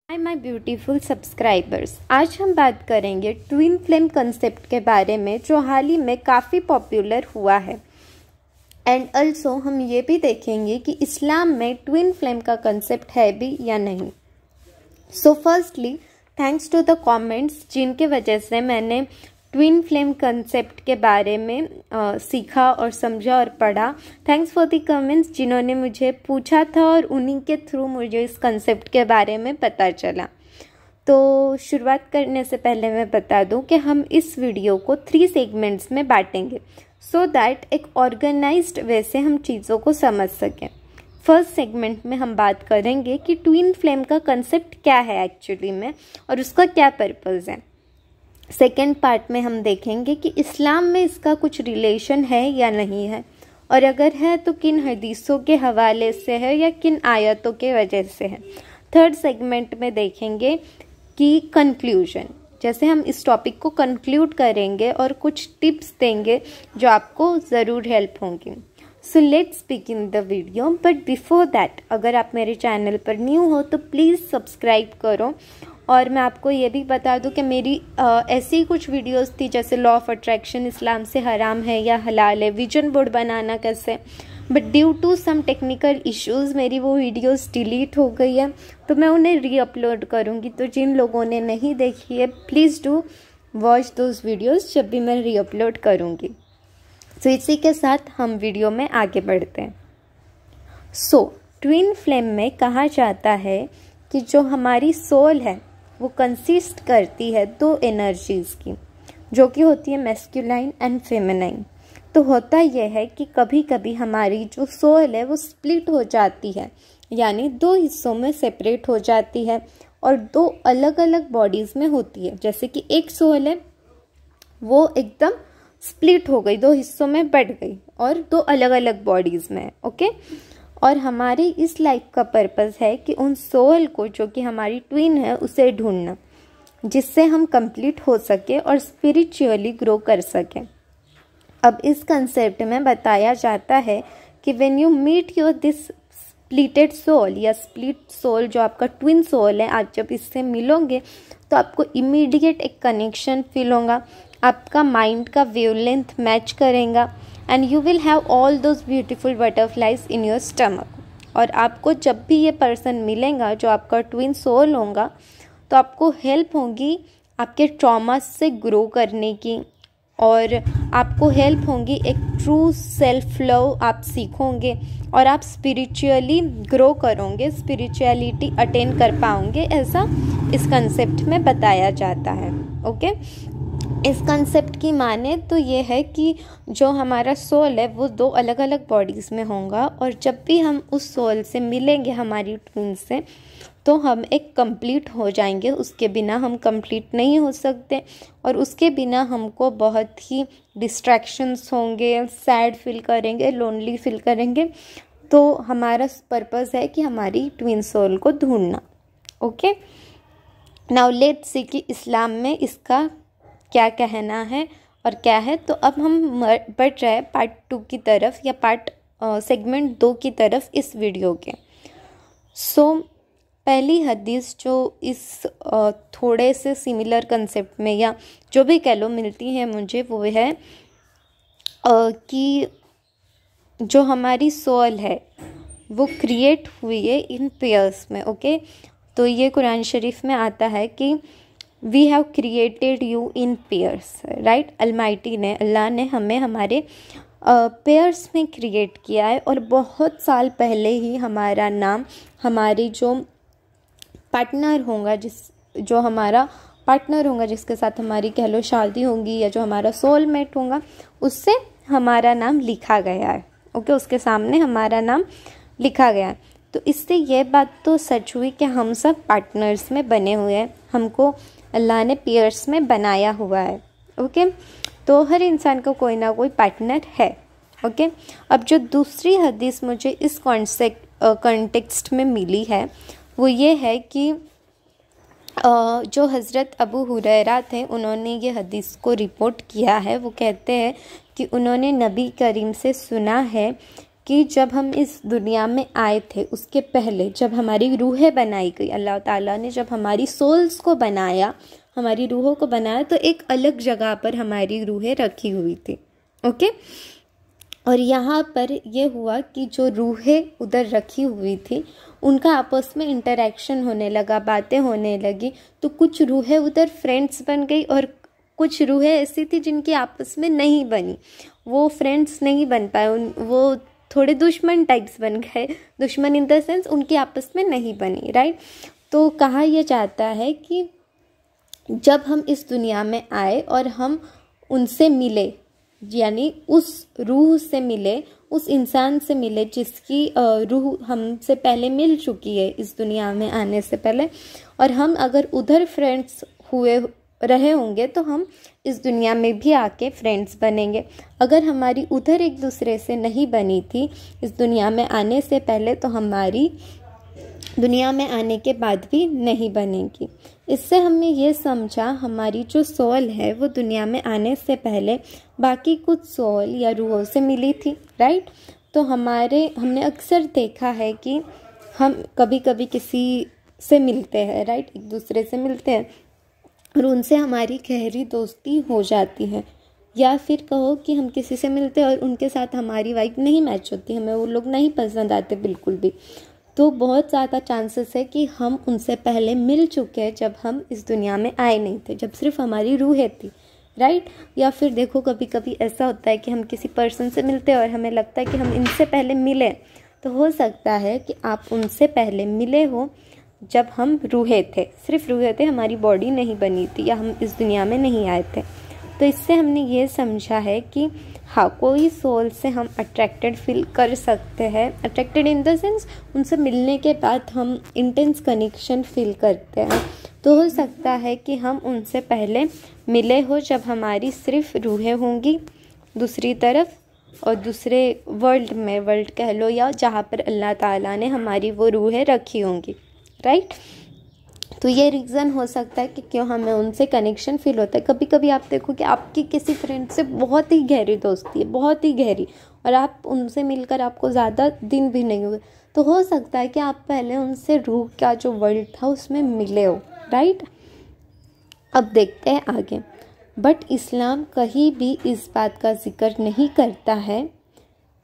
Hi my beautiful subscribers, आज हम बात करेंगे ट्विन फ्लेम कंसेप्ट के बारे में जो हाल ही में काफ़ी पॉपुलर हुआ है। एंड ऑल्सो हम ये भी देखेंगे कि इस्लाम में ट्विन फ्लेम का कंसेप्ट है भी या नहीं। So firstly thanks to the comments जिनके वजह से मैंने ट्विन फ्लेम कंसेप्ट के बारे में सीखा और समझा और पढ़ा। थैंक्स फॉर द कमेंट्स जिन्होंने मुझे पूछा था और उन्हीं के थ्रू मुझे इस कंसेप्ट के बारे में पता चला। तो शुरुआत करने से पहले मैं बता दूं कि हम इस वीडियो को 3 सेगमेंट्स में बांटेंगे सो दैट एक ऑर्गेनाइज्ड वे से हम चीज़ों को समझ सकें। फर्स्ट सेगमेंट में हम बात करेंगे कि ट्विन फ्लेम का कंसेप्ट क्या है एक्चुअली में और उसका क्या पर्पज़ है। सेकेंड पार्ट में हम देखेंगे कि इस्लाम में इसका कुछ रिलेशन है या नहीं है, और अगर है तो किन हदीसों के हवाले से है या किन आयतों के वजह से है। थर्ड सेगमेंट में देखेंगे कि कंक्लूजन, जैसे हम इस टॉपिक को कंक्लूड करेंगे और कुछ टिप्स देंगे जो आपको ज़रूर हेल्प होंगी। So let's begin the video, but before that अगर आप मेरे चैनल पर न्यू हो तो प्लीज़ सब्सक्राइब करो। और मैं आपको ये भी बता दूं कि मेरी ऐसी कुछ वीडियोस थी जैसे लॉ ऑफ अट्रैक्शन इस्लाम से हराम है या हलाल है, विजन बोर्ड बनाना कैसे, but due to some technical issues मेरी वो वीडियोस डिलीट हो गई है, तो मैं उन्हें रीअपलोड करूँगी। तो जिन लोगों ने नहीं देखी है please do watch those videos जब भी मैं रीअपलोड करूँगी। तो इसी के साथ हम वीडियो में आगे बढ़ते हैं। सो ट्विन फ्लेम में कहा जाता है कि जो हमारी सोल है वो कंसिस्ट करती है 2 एनर्जीज़ की, जो कि होती है मैस्कुलाइन एंड फेमिनाइन। तो होता यह है कि कभी कभी हमारी जो सोल है वो स्प्लिट हो जाती है, यानी 2 हिस्सों में सेपरेट हो जाती है और 2 अलग अलग बॉडीज़ में होती है। जैसे कि एक सोल है वो एकदम स्प्लिट हो गई, 2 हिस्सों में बट गई और 2 अलग अलग बॉडीज़ में है। ओके, और हमारी इस लाइफ का पर्पस है कि उन सोल को जो कि हमारी ट्विन है उसे ढूंढना, जिससे हम कंप्लीट हो सके और स्पिरिचुअली ग्रो कर सकें। अब इस कंसेप्ट में बताया जाता है कि when you meet your this splitted soul या स्प्लिट सोल, जो आपका ट्विन सोल है, आप जब इससे मिलोगे तो आपको इमीडिएट एक कनेक्शन फील होगा, आपका माइंड का वेवलेंथ मैच करेगा and you will have all those beautiful butterflies in your stomach. और आपको जब भी ये पर्सन मिलेगा जो आपका ट्विन सोल होगा तो आपको हेल्प होगी आपके ट्रॉमा से ग्रो करने की, और आपको हेल्प होगी एक ट्रू सेल्फ लव आप सीखोगे और आप स्पिरिचुअली ग्रो करोगे, स्पिरिचुअलिटी अटेन कर पाओगे, ऐसा इस कंसेप्ट में बताया जाता है। ओके, इस कंसेप्ट की माने तो ये है कि जो हमारा सोल है वो 2 अलग अलग बॉडीज़ में होगा, और जब भी हम उस सोल से मिलेंगे हमारी ट्विन से तो हम एक कंप्लीट हो जाएंगे। उसके बिना हम कंप्लीट नहीं हो सकते, और उसके बिना हमको बहुत ही डिस्ट्रैक्शंस होंगे, सैड फील करेंगे, लोनली फील करेंगे। तो हमारा पर्पस है कि हमारी ट्विन सोल को ढूंढना। ओके, नाउ लेट्स सी कि इस्लाम में इसका क्या कहना है और क्या है। तो अब हम बढ़ रहे पार्ट 2 की तरफ या सेगमेंट 2 की तरफ इस वीडियो के। सो पहली हदीस जो इस थोड़े से सिमिलर कंसेप्ट में या जो भी कह लो मिलती है मुझे, वो है कि जो हमारी सोल है वो क्रिएट हुई है इन पेयर्स में। ओके, तो ये कुरान शरीफ में आता है कि we have created you in pairs, right. अल्लाह ने हमें हमारे पेयर्स में क्रिएट किया है, और बहुत साल पहले ही हमारा नाम हमारी जो पार्टनर होगा जो हमारा पार्टनर होगा जिसके साथ हमारी कह लो शादी होगी या जो हमारा सोलमेट होगा उससे हमारा नाम लिखा गया है। ओके, उसके सामने हमारा नाम लिखा गया है। तो इससे ये बात तो सच हुई कि हम सब पार्टनर्स में बने हुए हैं, हमको अल्लाह ने पेयर्स में बनाया हुआ है। ओके, तो हर इंसान को कोई ना कोई पार्टनर है। ओके, अब जो दूसरी हदीस मुझे इस कॉन्टेक्स्ट में मिली है वो ये है कि जो हज़रत अबू हुरैरा थे उन्होंने ये हदीस को रिपोर्ट किया है। वो कहते हैं कि उन्होंने नबी करीम से सुना है कि जब हम इस दुनिया में आए थे उसके पहले जब हमारी रूहें बनाई गई, अल्लाह ताला ने जब हमारी सोल्स को बनाया, हमारी रूहों को बनाया, तो एक अलग जगह पर हमारी रूहें रखी हुई थी। ओके, और यहाँ पर ये हुआ कि जो रूहें उधर रखी हुई थी उनका आपस में इंटरेक्शन होने लगा, बातें होने लगी। तो कुछ रूहें उधर फ्रेंड्स बन गई और कुछ रूहें ऐसी थी जिनकी आपस में नहीं बनी, वो फ्रेंड्स नहीं बन पाए, वो थोड़े दुश्मन टाइप्स बन गए। दुश्मन इन द सेंस उनकी आपस में नहीं बनी, राइट। तो कहा यह जाता है कि जब हम इस दुनिया में आए और हम उनसे मिले, यानी उस रूह से मिले, उस इंसान से मिले जिसकी रूह हमसे पहले मिल चुकी है इस दुनिया में आने से पहले, और हम अगर उधर फ्रेंड्स हुए रहे होंगे तो हम इस दुनिया में भी आके फ्रेंड्स बनेंगे। अगर हमारी उधर एक दूसरे से नहीं बनी थी इस दुनिया में आने से पहले, तो हमारी दुनिया में आने के बाद भी नहीं बनेगी। इससे हमने ये समझा हमारी जो सोल है वो दुनिया में आने से पहले बाकी कुछ सोल या रूहों से मिली थी, राइट। तो हमने अक्सर देखा है कि हम कभी कभी किसी से मिलते हैं, राइट, एक दूसरे से मिलते हैं और उनसे हमारी गहरी दोस्ती हो जाती है, या फिर कहो कि हम किसी से मिलते हैं और उनके साथ हमारी वाइब नहीं मैच होती, हमें वो लोग नहीं पसंद आते बिल्कुल भी। तो बहुत ज़्यादा चांसेस है कि हम उनसे पहले मिल चुके हैं जब हम इस दुनिया में आए नहीं थे, जब सिर्फ हमारी रूहें थी, राइट। या फिर देखो कभी कभी ऐसा होता है कि हम किसी पर्सन से मिलते हैं और हमें लगता है कि हम इनसे पहले मिले, तो हो सकता है कि आप उनसे पहले मिले हो जब हम रूहें थे, सिर्फ रूहें थे, हमारी बॉडी नहीं बनी थी या हम इस दुनिया में नहीं आए थे। तो इससे हमने ये समझा है कि हाँ, कोई सोल से हम अट्रैक्टेड फील कर सकते हैं, अट्रैक्टेड इन द सेंस उनसे मिलने के बाद हम इंटेंस कनेक्शन फील करते हैं। तो हो सकता है कि हम उनसे पहले मिले हो जब हमारी सिर्फ रूहें होंगी दूसरी तरफ, और दूसरे वर्ल्ड कह लो, या जहाँ पर अल्लाह ताला ने हमारी वो रूहें रखी होंगी, राइट। तो ये रीज़न हो सकता है कि क्यों हमें उनसे कनेक्शन फील होता है। कभी कभी आप देखो कि आपकी किसी फ्रेंड से बहुत ही गहरी दोस्ती है, बहुत ही गहरी, और आप उनसे मिलकर आपको ज़्यादा दिन भी नहीं हुए, तो हो सकता है कि आप पहले उनसे रूह का जो वर्ल्ड था उसमें मिले हो, राइट। अब देखते हैं आगे। बट इस्लाम कहीं भी इस बात का जिक्र नहीं करता है।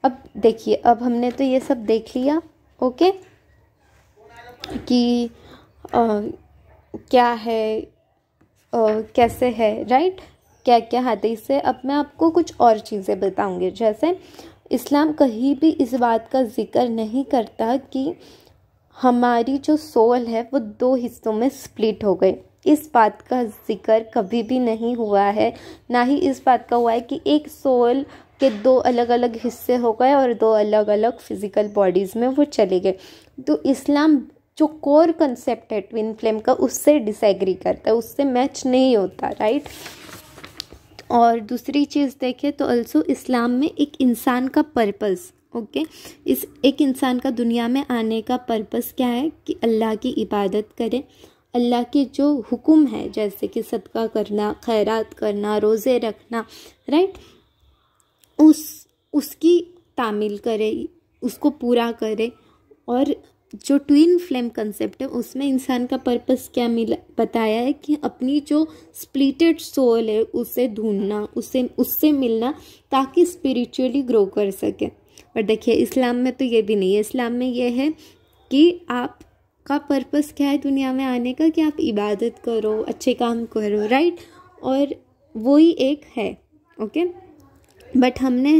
अब देखिए, अब हमने तो ये सब देख लिया, ओके, कि क्या है, कैसे है, राइट, क्या क्या हदीस है। अब मैं आपको कुछ और चीज़ें बताऊंगी। जैसे इस्लाम कहीं भी इस बात का जिक्र नहीं करता कि हमारी जो सोल है वो दो हिस्सों में स्प्लिट हो गई। इस बात का जिक्र कभी भी नहीं हुआ है, ना ही इस बात का हुआ है कि एक सोल के दो अलग अलग हिस्से हो गए और दो अलग अलग फिजिकल बॉडीज़ में वो चले गए। तो इस्लाम जो कोर कंसेप्ट है ट्विन फ्लेम का उससे डिसएग्री करता है, उससे मैच नहीं होता, राइट। और दूसरी चीज़ देखें तो अल्सो इस्लाम में एक इंसान का पर्पस, ओके, इस एक इंसान का दुनिया में आने का पर्पस क्या है कि अल्लाह की इबादत करे, अल्लाह के जो हुक्म है जैसे कि सदका करना, खैरात करना, रोज़े रखना, राइट, उसकी तामील करे, उसको पूरा करे। और जो ट्विन फ्लेम कंसेप्ट है उसमें इंसान का पर्पस क्या बताया है कि अपनी जो स्प्लिटेड सोल है उसे ढूंढना, उससे मिलना, ताकि स्पिरिचुअली ग्रो कर सके। और देखिए इस्लाम में तो ये भी नहीं है। इस्लाम में ये है कि आपका पर्पस क्या है दुनिया में आने का, कि आप इबादत करो, अच्छे काम करो, राइट, और वही एक है, ओके। बट हमने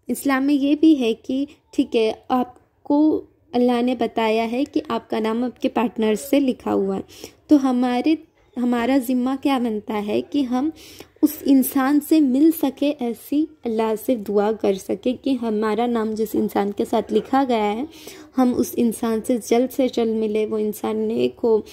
इस्लाम में ये भी है कि ठीक है, आपको अल्लाह ने बताया है कि आपका नाम आपके पार्टनर से लिखा हुआ है, तो हमारा ज़िम्मा क्या बनता है कि हम उस इंसान से मिल सके, ऐसी अल्लाह से दुआ कर सके कि हमारा नाम जिस इंसान के साथ लिखा गया है हम उस इंसान से जल्द मिले, वो इंसान नेक हो।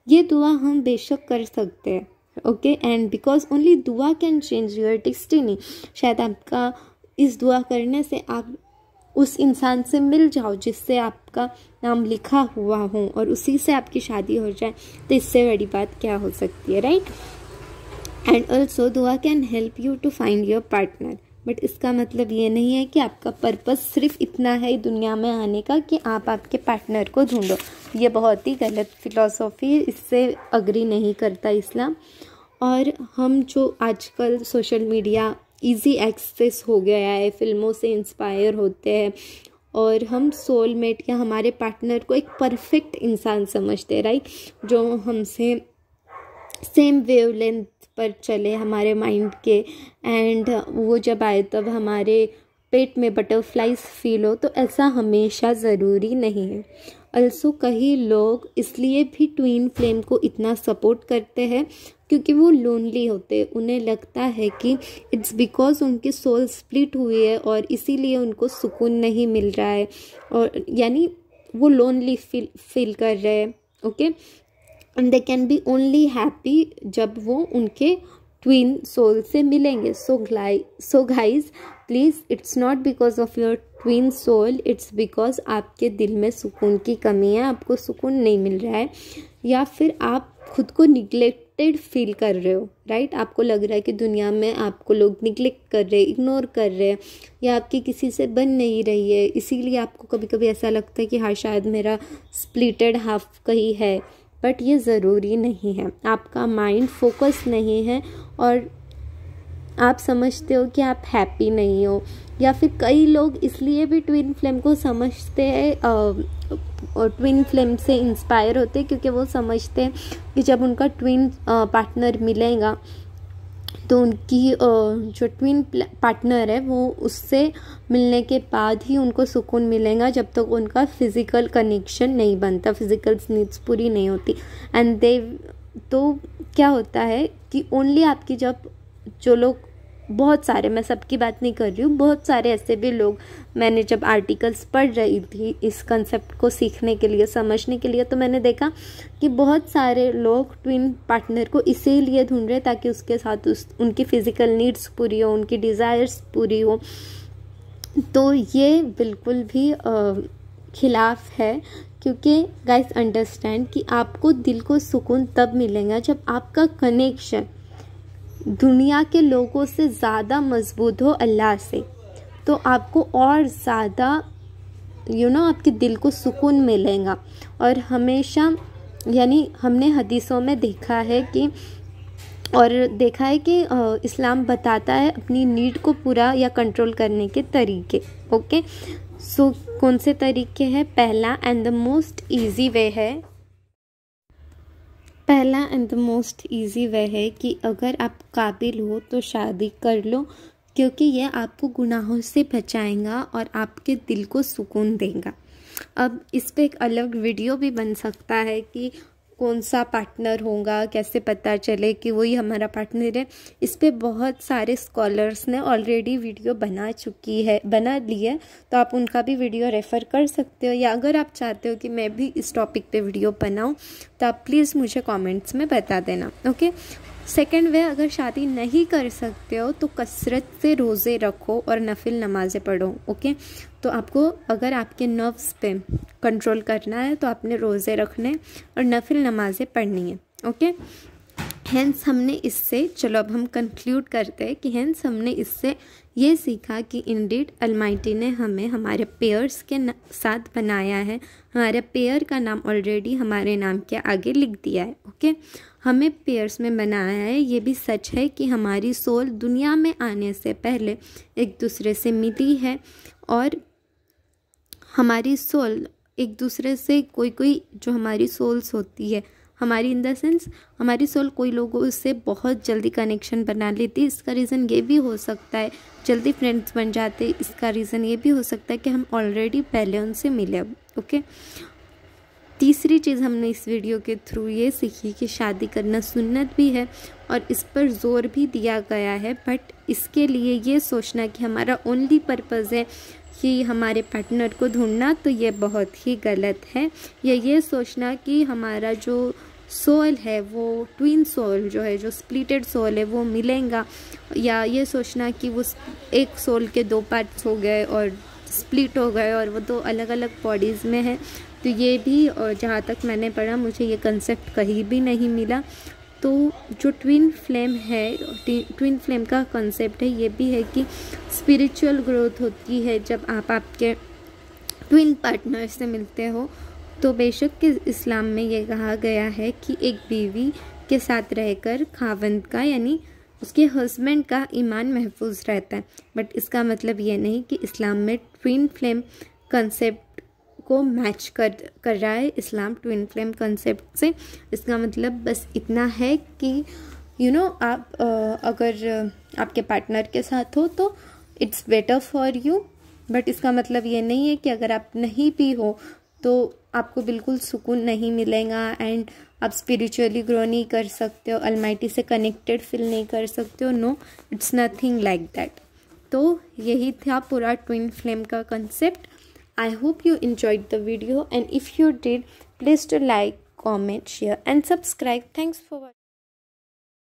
ये दुआ हम बेशक कर सकते हैं, ओके। एंड बिकॉज ओनली दुआ कैन चेंज योर डेस्टिनी। शायद आपका इस दुआ करने से आप उस इंसान से मिल जाओ जिससे आपका नाम लिखा हुआ हो और उसी से आपकी शादी हो जाए, तो इससे बड़ी बात क्या हो सकती है, राइट। एंड ऑल्सो दुआ can help you to find your partner, but इसका मतलब ये नहीं है कि आपका पर्पस सिर्फ इतना है दुनिया में आने का कि आप आपके पार्टनर को ढूंढो। ये बहुत ही गलत फिलॉसफी है, इससे अग्री नहीं करता इस्लाम। और हम जो आजकल सोशल मीडिया इजी एक्सेस हो गया है, फिल्मों से इंस्पायर होते हैं और हम सोलमेट या हमारे पार्टनर को एक परफेक्ट इंसान समझते हैं, राइट, जो हमसे सेम वेवलेंथ पर चले हमारे माइंड के, एंड वो जब आए तब हमारे पेट में बटरफ्लाइज फील हो। तो ऐसा हमेशा ज़रूरी नहीं है। अल्सो कई लोग इसलिए भी ट्विन फ्लेम को इतना सपोर्ट करते हैं क्योंकि वो लोनली होते हैं। उन्हें लगता है कि इट्स बिकॉज उनकी सोल स्प्लिट हुई है और इसीलिए उनको सुकून नहीं मिल रहा है, और यानी वो लोनली फील कर रहे हैं। Okay, and they can be only happy जब वो उनके ट्विन सोल से मिलेंगे। So guys please, it's not because of your twin soul, it's because आपके दिल में सुकून की कमी है, आपको सुकून नहीं मिल रहा है, या फिर आप खुद को निगलेक्टेड फील कर रहे हो, राइट। आपको लग रहा है कि दुनिया में आपको लोग निगलेक्ट कर रहे हैं, इग्नोर कर रहे हैं, या आपकी किसी से बन नहीं रही है, इसीलिए आपको कभी कभी ऐसा लगता है कि हाँ शायद मेरा स्प्लिटेड हाफ कहीं है। बट ये ज़रूरी नहीं है, आपका माइंड फोकस नहीं है और आप समझते हो कि आप हैप्पी नहीं हो। या फिर कई लोग इसलिए भी ट्विन फ्लेम को समझते हैं और ट्विन फ्लेम से इंस्पायर होते हैं क्योंकि वो समझते हैं कि जब उनका ट्विन पार्टनर मिलेगा तो उनकी जो ट्विन पार्टनर है वो उससे मिलने के बाद ही उनको सुकून मिलेगा, जब तक उनका फिज़िकल कनेक्शन नहीं बनता, फिज़िकल नीड्स पूरी नहीं होती। एंड दे तो क्या होता है कि ओनली आपकी जब जो लोग, बहुत सारे, मैं सबकी बात नहीं कर रही हूँ, बहुत सारे ऐसे भी लोग, मैंने जब आर्टिकल्स पढ़ रही थी इस कंसेप्ट को सीखने के लिए, समझने के लिए, तो मैंने देखा कि बहुत सारे लोग ट्विन पार्टनर को इसीलिए ढूंढ रहे ताकि उसके साथ उनकी फ़िज़िकल नीड्स पूरी हो, उनकी डिज़ायर्स पूरी हो। तो ये बिल्कुल भी खिलाफ है, क्योंकि गाइस अंडरस्टैंड कि आपको दिल को सुकून तब मिलेगा जब आपका कनेक्शन दुनिया के लोगों से ज़्यादा मजबूत हो अल्लाह से, तो आपको और ज़्यादा आपके दिल को सुकून मिलेगा। और हमेशा यानी हमने हदीसों में देखा है कि इस्लाम बताता है अपनी नीड को पूरा या कंट्रोल करने के तरीके। ओके, सो कौन से तरीके हैं? पहला and the most easy way है कि अगर आप काबिल हो तो शादी कर लो, क्योंकि यह आपको गुनाहों से बचाएगा और आपके दिल को सुकून देगा। अब इस पे एक अलग वीडियो भी बन सकता है कि कौन सा पार्टनर होगा, कैसे पता चले कि वही हमारा पार्टनर है। इस पे बहुत सारे स्कॉलर्स ने ऑलरेडी वीडियो बना ली है, तो आप उनका भी वीडियो रेफ़र कर सकते हो। या अगर आप चाहते हो कि मैं भी इस टॉपिक पे वीडियो बनाऊं तो आप प्लीज़ मुझे कमेंट्स में बता देना। ओके, सेकेंड वे, अगर शादी नहीं कर सकते हो तो कसरत से रोज़े रखो और नफिल नमाज़ें पढ़ो। ओके, तो आपको अगर आपके नर्व्स पे कंट्रोल करना है तो आपने रोज़े रखने और नफिल नमाज़ें पढ़नी है। ओके, हेंस हमने इससे, चलो अब हम कंक्लूड करते हैं कि हेंस हमने इससे ये सीखा कि इंडीड अलमाइटी ने हमें हमारे पेयर्स के साथ बनाया है, हमारे पेयर का नाम ऑलरेडी हमारे नाम के आगे लिख दिया है। ओके, हमें पेयर्स में बनाया है। ये भी सच है कि हमारी सोल दुनिया में आने से पहले एक दूसरे से मिली है और हमारी सोल एक दूसरे से कोई जो हमारी सोल्स होती है, हमारी इन द सेंस हमारी सोल कोई लोगों से बहुत जल्दी कनेक्शन बना लेती है। इसका रीज़न ये भी हो सकता है, जल्दी फ्रेंड्स बन जाते, इसका रीज़न ये भी हो सकता है कि हम ऑलरेडी पहले उनसे मिले। ओके, तीसरी चीज़ हमने इस वीडियो के थ्रू ये सीखी कि शादी करना सुन्नत भी है और इस पर जोर भी दिया गया है, बट इसके लिए ये सोचना कि हमारा ओनली पर्पज़ है कि हमारे पार्टनर को ढूंढना, तो ये बहुत ही गलत है। ये सोचना कि हमारा जो सोल है वो ट्विन सोल जो है, जो स्प्लिटेड सोल है वो मिलेगा, या ये सोचना कि वो एक सोल के दो पार्ट्स हो गए और स्प्लिट हो गए और वो दो अलग अलग बॉडीज़ में है, तो ये भी, और जहाँ तक मैंने पढ़ा मुझे ये कंसेप्ट कहीं भी नहीं मिला। तो जो ट्विन फ्लेम है, ट्विन फ्लेम का कॉन्सेप्ट है ये भी है कि स्पिरिचुअल ग्रोथ होती है जब आप आपके ट्विन पार्टनर से मिलते हो। तो बेशक कि इस्लाम में ये कहा गया है कि एक बीवी के साथ रहकर खावंद का यानी उसके हस्बैंड का ईमान महफूज रहता है, बट इसका मतलब ये नहीं कि इस्लाम में ट्विन फ्लेम कंसेप्ट को मैच कर रहा है इस्लाम ट्विन फ्लेम कंसेप्ट से। इसका मतलब बस इतना है कि आप अगर आपके पार्टनर के साथ हो तो it's better for you, but इसका मतलब ये नहीं है कि अगर आप नहीं भी हो तो आपको बिल्कुल सुकून नहीं मिलेगा एंड आप स्पिरिचुअली ग्रो नहीं कर सकते हो, अलमाइटी से कनेक्टेड फील नहीं कर सकते हो। No, it's nothing like that. तो यही था पूरा ट्विन फ्लेम का concept. I hope you enjoyed the video, and if you did, please to like, comment, share and subscribe. Thanks for watching.